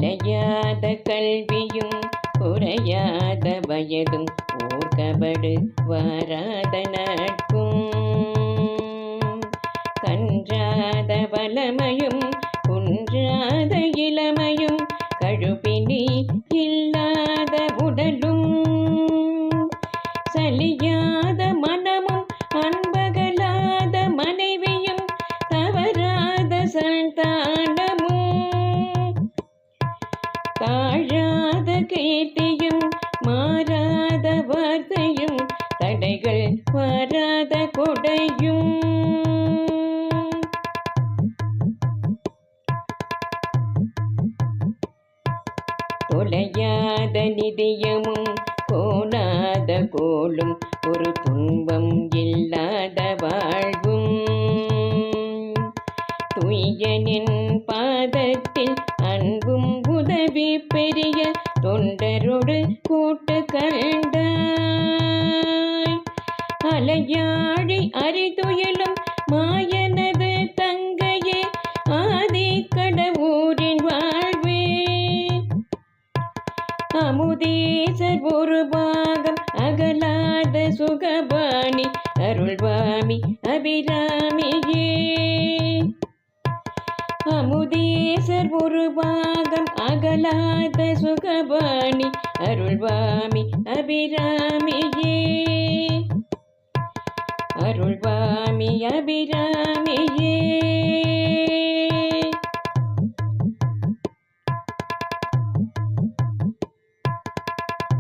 கலையாத கல்வியும் குறையாத வயதும் ஊர்கபடு வாராத நட்பும் கன்றாத வளமையும் குன்றாத இளமையும் கழுப்பினி இல்லாத உடலும் சலியாத மனமும் அன்பகலாத மனைவியும் தவறாத சந்தானமும் தாழாத கீர்த்தியும் மாறாத வார்த்தையும் தடைகள் வாராத கொடையும் தொலையாத நிதியமும் கோணாத கோலும் ஒரு துன்பம் இல்லாத வாழ்வும் துய்யனின் பாதத்தில் அன்பும் உதவி பெரிய தொண்டரோடு கூட்டு கண்டாய் அலையாழி அறிதுயிலும் மாயனது தங்கையே ஆதி கடவுரின் வாழ்வே அமுதேசர் ஒரு பாகம் அகலாத சுகபாணி அருள்வாமி அபிராமியே அமுதேசர் ஒரு பாகம் அகலாத சுகபாணி அருள்வாமி அபிராமியே அருள்வாமி அபிராமியே.